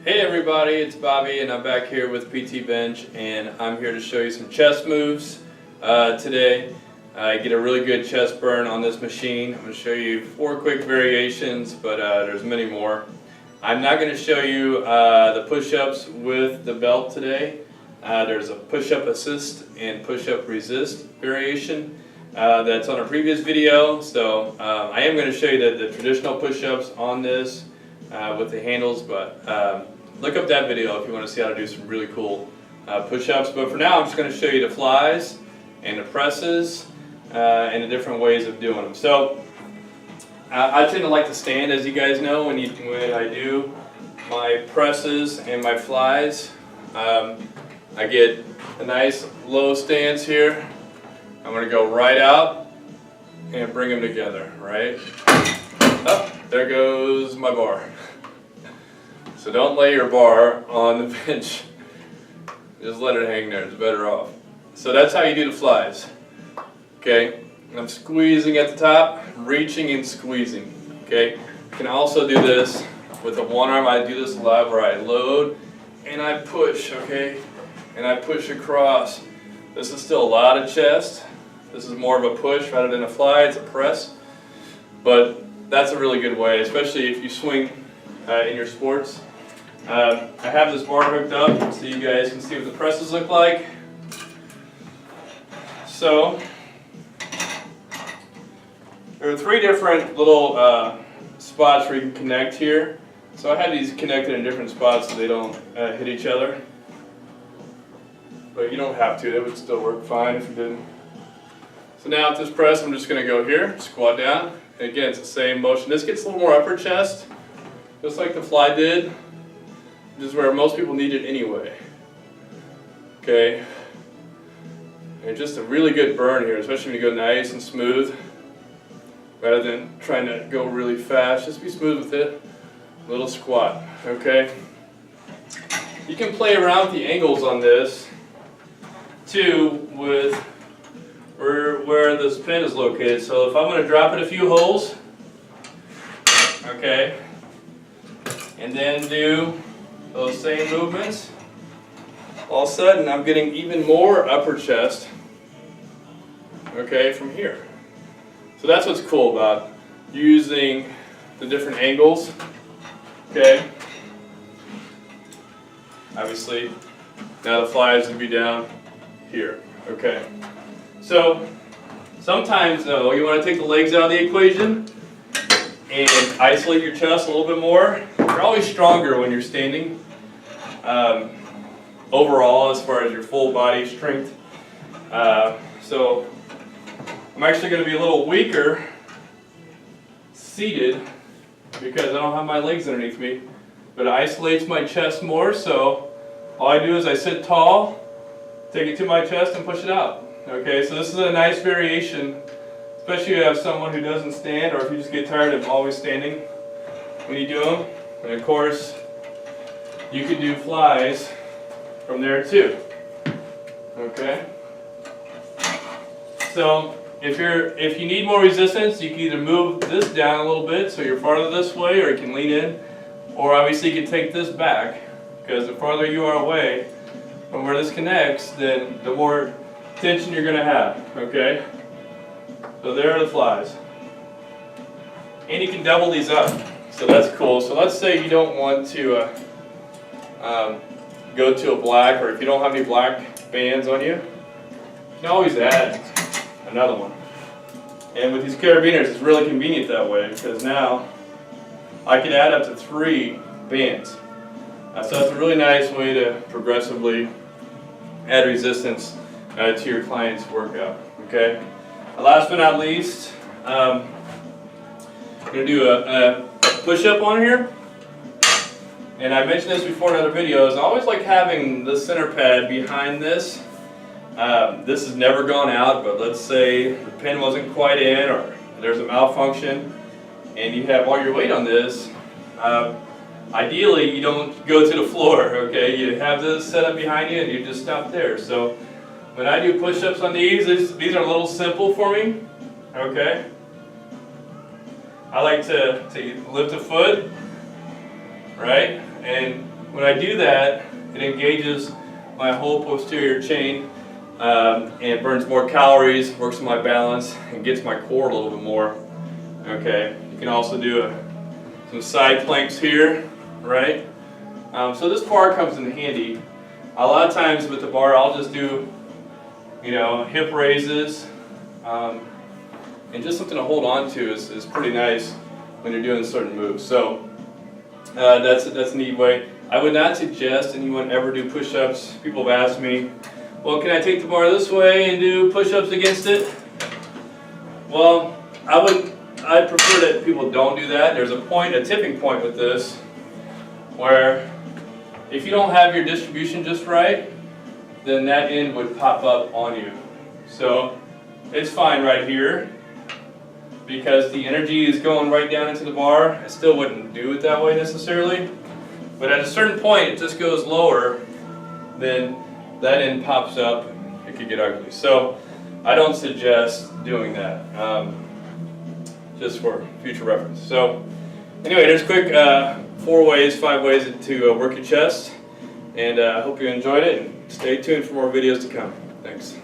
Hey everybody, it's Bobby and I'm back here with PTbench and I'm here to show you some chest moves today. I get a really good chest burn on this machine. I'm going to show you 4 quick variations, but there's many more. I'm not going to show you the push-ups with the belt today. There's a push-up assist and push-up resist variation that's on a previous video. So I am going to show you the traditional push-ups on this with the handles, but look up that video if you want to see how to do some really cool push-ups. But for now, I'm just going to show you the flies and the presses and the different ways of doing them. So I tend to like to stand, as you guys know, when I do my presses and my flies. I get a nice low stance here. I'm going to go right out and bring them together, right? Oh, there goes my bar. So don't lay your bar on the bench. Just let it hang there, it's better off. So that's how you do the flies. Okay, I'm squeezing at the top, reaching and squeezing. Okay, you can also do this with the one arm. I do this a lot where I load and I push, okay? And I push across. This is still a lot of chest. This is more of a push rather than a fly, it's a press. But that's a really good way, especially if you swing in your sports. I have this bar hooked up so you guys can see what the presses look like. So there are 3 different little spots where you can connect here. So I had these connected in different spots so they don't hit each other. But you don't have to, it would still work fine if you didn't. So now with this press, I'm just going to go here, squat down. And again, it's the same motion. This gets a little more upper chest, just like the fly did. This is where most people need it anyway. Okay. And just a really good burn here, especially when you go nice and smooth, rather than trying to go really fast. Just be smooth with it. Little squat. Okay. You can play around with the angles on this too, with where this pin is located. So if I'm going to drop it a few holes, okay, and then do those same movements, all of a sudden I'm getting even more upper chest, okay, from here. So that's what's cool about using the different angles, okay. Obviously, now the fly is going to be down here, okay. So sometimes though, you want to take the legs out of the equation and isolate your chest a little bit more. You're always stronger when you're standing. Overall, as far as your full body strength. So I'm actually going to be a little weaker seated because I don't have my legs underneath me, but it isolates my chest more. So all I do is I sit tall, take it to my chest and push it out. Okay, so this is a nice variation, especially if you have someone who doesn't stand, or if you just get tired of always standing when you do them. And of course, you could do flies from there too. Okay. So if you need more resistance, you can either move this down a little bit so you're farther this way, or you can lean in, or obviously you can take this back, because the farther you are away from where this connects, then the more tension you're going to have. Okay. So there are the flies. And you can double these up. So that's cool. So let's say you don't want to go to a black, or if you don't have any black bands on you, you can always add another one. And with these carabiners, it's really convenient that way, because now I can add up to 3 bands. So it's a really nice way to progressively add resistance to your client's workout. Okay. Last but not least, I'm going to do a push-up on here. And I mentioned this before in other videos. I always like having the center pad behind this. This has never gone out, but let's say the pin wasn't quite in, or there's a malfunction, and you have all your weight on this. Ideally, you don't go to the floor. Okay, you have this set up behind you, and you just stop there. So when I do push-ups on these are a little simple for me. Okay. I like to lift a foot, right? And when I do that, it engages my whole posterior chain and burns more calories, works on my balance, and gets my core a little bit more. Okay, you can also do some side planks here, right? So this bar comes in handy. A lot of times with the bar, I'll just do, hip raises, and just something to hold on to is pretty nice when you're doing certain moves. So that's a neat way. I would not suggest anyone ever do push-ups. People have asked me, well, can I take the bar this way and do push-ups against it? Well, I prefer that people don't do that. There's a tipping point with this, where if you don't have your distribution just right, then that end would pop up on you. So it's fine right here, because the energy is going right down into the bar. I still wouldn't do it that way necessarily, but at a certain point it just goes lower, then that end pops up and it could get ugly. So I don't suggest doing that, just for future reference. So anyway, there's quick 5 ways to work your chest, and I hope you enjoyed it, and stay tuned for more videos to come. Thanks.